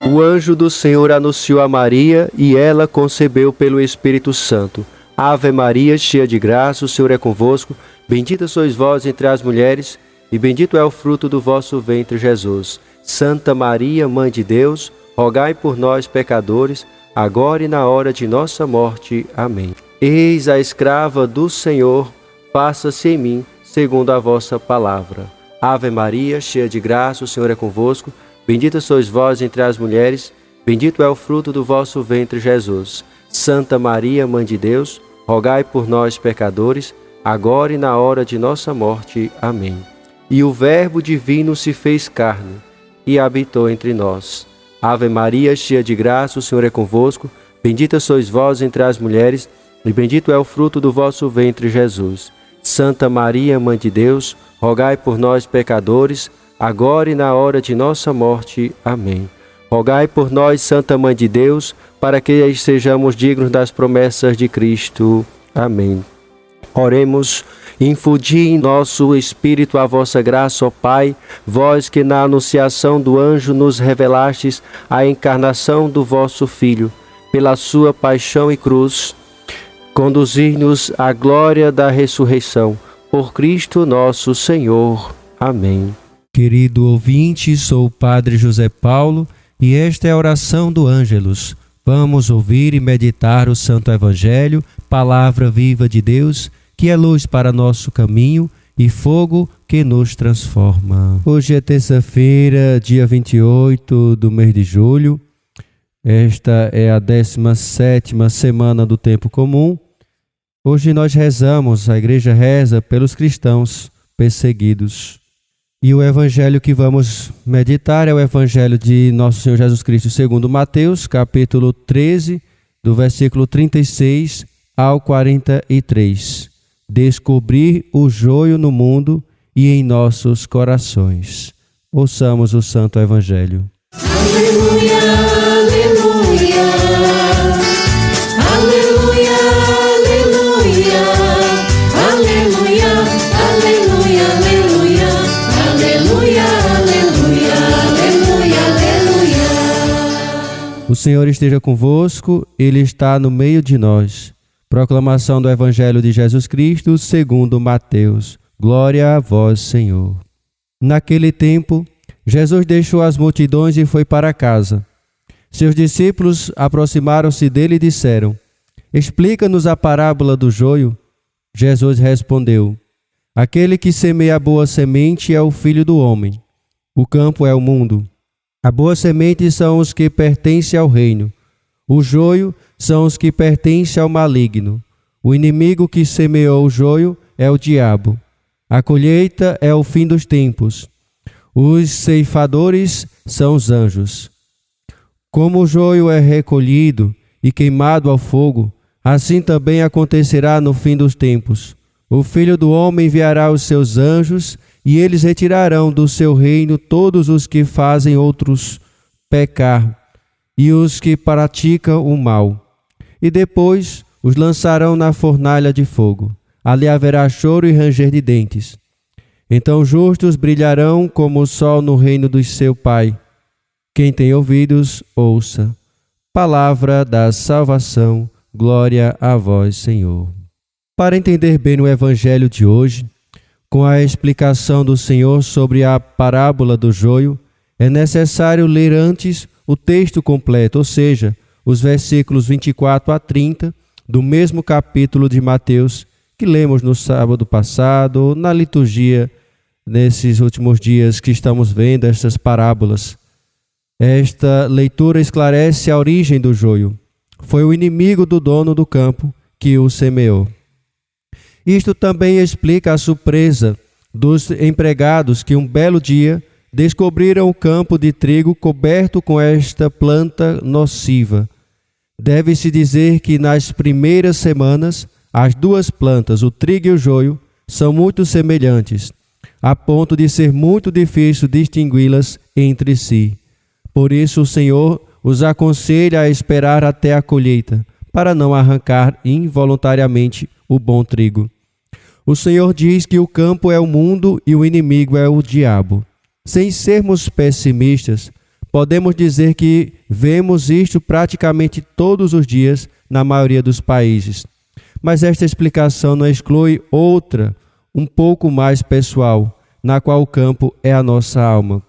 O anjo do Senhor anunciou a Maria e ela concebeu pelo Espírito Santo. Ave Maria, cheia de graça, o Senhor é convosco. Bendita sois vós entre as mulheres, e bendito é o fruto do vosso ventre, Jesus. Santa Maria, Mãe de Deus, rogai por nós, pecadores, agora e na hora de nossa morte. Amém. Eis a escrava do Senhor, faça-se em mim, segundo a vossa palavra. Ave Maria, cheia de graça, o Senhor é convosco. Bendita sois vós entre as mulheres, bendito é o fruto do vosso ventre, Jesus. Santa Maria, Mãe de Deus, rogai por nós, pecadores, agora e na hora de nossa morte. Amém. E o Verbo divino se fez carne e habitou entre nós. Ave Maria, cheia de graça, o Senhor é convosco. Bendita sois vós entre as mulheres, e bendito é o fruto do vosso ventre, Jesus. Santa Maria, Mãe de Deus, rogai por nós, pecadores, agora e na hora de nossa morte. Amém. Rogai por nós, Santa Mãe de Deus, para que sejamos dignos das promessas de Cristo. Amém. Oremos. Infundi em nosso espírito a vossa graça, ó Pai, vós que na anunciação do anjo nos revelastes a encarnação do vosso Filho, pela sua paixão e cruz, conduzir-nos à glória da ressurreição. Por Cristo nosso Senhor. Amém. Querido ouvinte, sou o Padre José Paulo e esta é a oração do Ângelus. Vamos ouvir e meditar o Santo Evangelho, palavra viva de Deus, que é luz para nosso caminho e fogo que nos transforma. Hoje é terça-feira, dia 28 do mês de julho. Esta é a 17ª semana do tempo comum. Hoje nós rezamos, a igreja reza pelos cristãos perseguidos. E o evangelho que vamos meditar é o evangelho de Nosso Senhor Jesus Cristo segundo Mateus, capítulo 13, do versículo 36 ao 43. Descobrir o joio no mundo e em nossos corações. Ouçamos o Santo Evangelho. Aleluia, aleluia, aleluia, aleluia, aleluia, aleluia, aleluia, aleluia, aleluia, aleluia. O Senhor esteja convosco, Ele está no meio de nós. Proclamação do Evangelho de Jesus Cristo segundo Mateus. Glória a vós, Senhor. Naquele tempo, Jesus deixou as multidões e foi para casa. Seus discípulos aproximaram-se dele e disseram: Explica-nos a parábola do joio. Jesus respondeu: Aquele que semeia a boa semente é o Filho do homem. O campo é o mundo. A boa semente são os que pertencem ao reino. O joio são os que pertencem ao maligno. O inimigo que semeou o joio é o diabo. A colheita é o fim dos tempos. Os ceifadores são os anjos. Como o joio é recolhido e queimado ao fogo, assim também acontecerá no fim dos tempos. O Filho do homem enviará os seus anjos, e eles retirarão do seu reino todos os que fazem outros pecar e os que praticam o mal. E depois os lançarão na fornalha de fogo. Ali haverá choro e ranger de dentes. Então os justos brilharão como o sol no reino do seu Pai. Quem tem ouvidos, ouça. Palavra da salvação. Glória a vós, Senhor. Para entender bem o Evangelho de hoje, com a explicação do Senhor sobre a parábola do joio, é necessário ler antes o texto completo, ou seja, os versículos 24 a 30 do mesmo capítulo de Mateus, que lemos no sábado passado, na liturgia, nesses últimos dias que estamos vendo estas parábolas. Esta leitura esclarece a origem do joio. Foi o inimigo do dono do campo que o semeou. Isto também explica a surpresa dos empregados que um belo dia descobriram o campo de trigo coberto com esta planta nociva. Deve-se dizer que nas primeiras semanas, as duas plantas, o trigo e o joio, são muito semelhantes, a ponto de ser muito difícil distingui-las entre si. Por isso o Senhor os aconselha a esperar até a colheita, para não arrancar involuntariamente o bom trigo. O Senhor diz que o campo é o mundo e o inimigo é o diabo. Sem sermos pessimistas, Podemos dizer que vemos isto praticamente todos os dias na maioria dos países. Mas esta explicação não exclui outra, um pouco mais pessoal, na qual o campo é a nossa alma.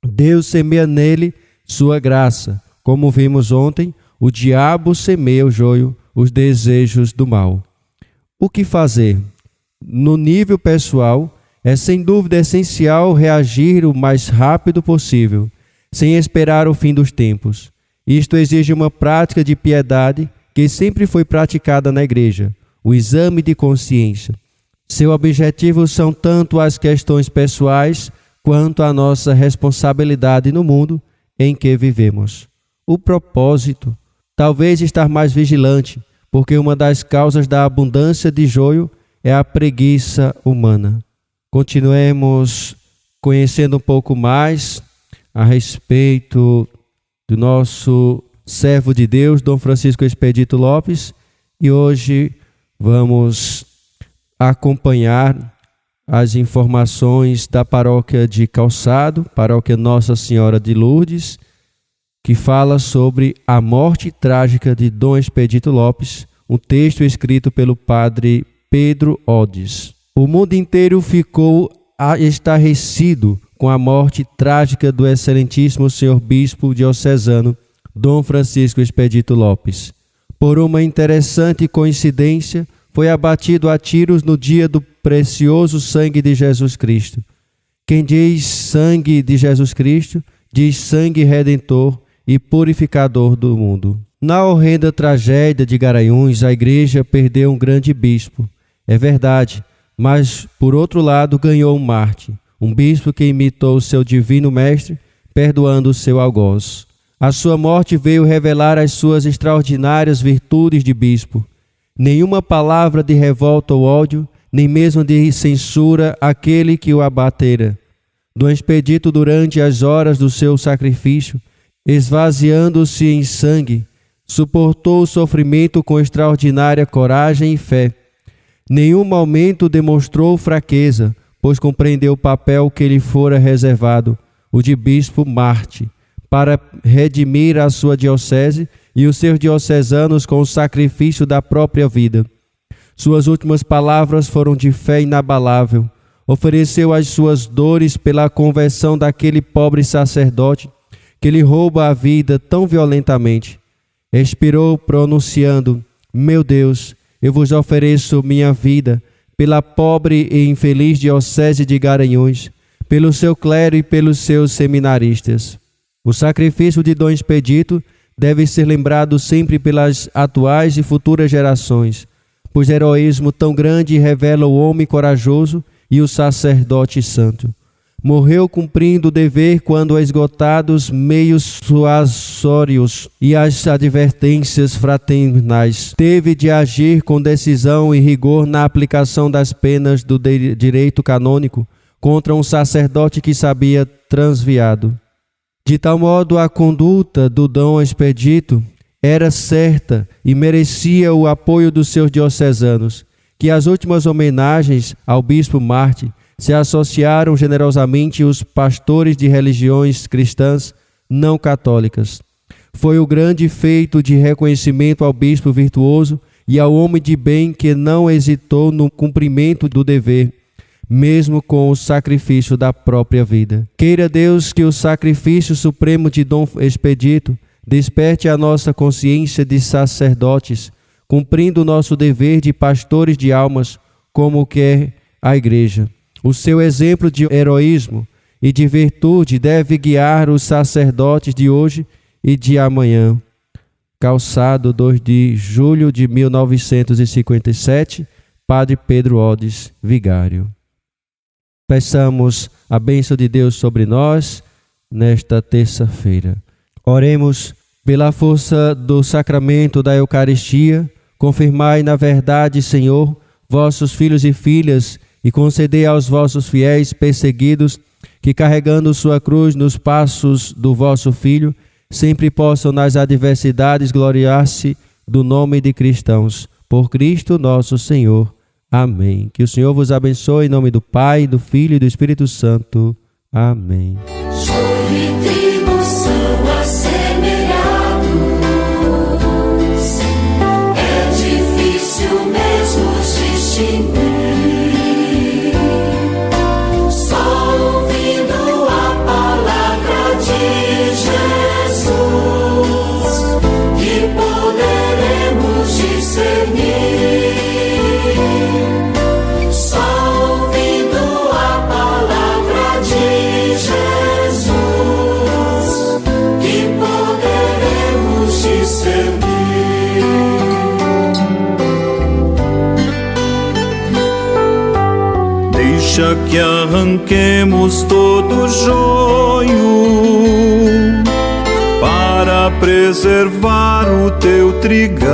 Deus semeia nele sua graça. Como vimos ontem, o diabo semeia o joio, os desejos do mal. O que fazer? No nível pessoal, é sem dúvida essencial reagir o mais rápido possível, sem esperar o fim dos tempos. Isto exige uma prática de piedade que sempre foi praticada na igreja, o exame de consciência. Seu objetivo são tanto as questões pessoais quanto a nossa responsabilidade no mundo em que vivemos. O propósito, talvez estar mais vigilante, porque uma das causas da abundância de joio é a preguiça humana. Continuemos conhecendo um pouco mais a respeito do nosso servo de Deus, Dom Francisco Expedito Lopes, e hoje vamos acompanhar as informações da paróquia de Calçado, paróquia Nossa Senhora de Lourdes, que fala sobre a morte trágica de Dom Expedito Lopes, um texto escrito pelo padre Pedro Odes. O mundo inteiro ficou estarrecido com a morte trágica do excelentíssimo senhor bispo diocesano Dom Francisco Expedito Lopes. Por uma interessante coincidência, foi abatido a tiros no dia do precioso sangue de Jesus Cristo. Quem diz sangue de Jesus Cristo, diz sangue redentor e purificador do mundo. Na horrenda tragédia de Garanhuns, a igreja perdeu um grande bispo. É verdade, mas, por outro lado, ganhou um mártir, um bispo que imitou seu divino mestre, perdoando o seu algoz. A sua morte veio revelar as suas extraordinárias virtudes de bispo. Nenhuma palavra de revolta ou ódio, nem mesmo de censura àquele que o abatera. Dom Expedito, durante as horas do seu sacrifício, esvaziando-se em sangue, suportou o sofrimento com extraordinária coragem e fé. Nenhum momento demonstrou fraqueza, pois compreendeu o papel que lhe fora reservado, o de bispo mártir, para redimir a sua diocese e os seus diocesanos com o sacrifício da própria vida. Suas últimas palavras foram de fé inabalável. Ofereceu as suas dores pela conversão daquele pobre sacerdote que lhe rouba a vida tão violentamente. Expirou pronunciando: meu Deus, eu vos ofereço minha vida pela pobre e infeliz diocese de Garanhuns, pelo seu clero e pelos seus seminaristas. O sacrifício de Dom Expedito deve ser lembrado sempre pelas atuais e futuras gerações, pois heroísmo tão grande revela o homem corajoso e o sacerdote santo. Morreu cumprindo o dever quando, esgotados meios suasórios e as advertências fraternais, teve de agir com decisão e rigor na aplicação das penas do direito canônico contra um sacerdote que sabia transviado. De tal modo, a conduta do Dom Expedito era certa e merecia o apoio dos seus diocesanos, que as últimas homenagens ao bispo mártir se associaram generosamente os pastores de religiões cristãs não católicas. Foi o grande feito de reconhecimento ao bispo virtuoso e ao homem de bem que não hesitou no cumprimento do dever, mesmo com o sacrifício da própria vida. Queira Deus que o sacrifício supremo de Dom Expedito desperte a nossa consciência de sacerdotes, cumprindo o nosso dever de pastores de almas, como quer a Igreja. O seu exemplo de heroísmo e de virtude deve guiar os sacerdotes de hoje e de amanhã. Calçado, 2 de julho de 1957, Padre Pedro Odes, vigário. Peçamos a bênção de Deus sobre nós nesta terça-feira. Oremos. Pela força do sacramento da Eucaristia, confirmai na verdade, Senhor, vossos filhos e filhas, e concedei aos vossos fiéis perseguidos, que carregando sua cruz nos passos do vosso Filho, sempre possam nas adversidades gloriar-se do nome de cristãos. Por Cristo nosso Senhor. Amém. Que o Senhor vos abençoe em nome do Pai, do Filho e do Espírito Santo. Amém. deixa que arranquemos todo o joio para preservar o teu trigal.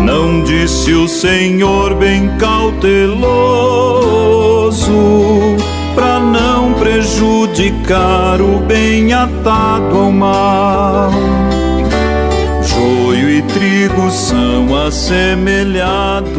Não disse o Senhor bem cauteloso, pra não prejudicar o bem atado ao mal. Joio e trigo são assemelhados,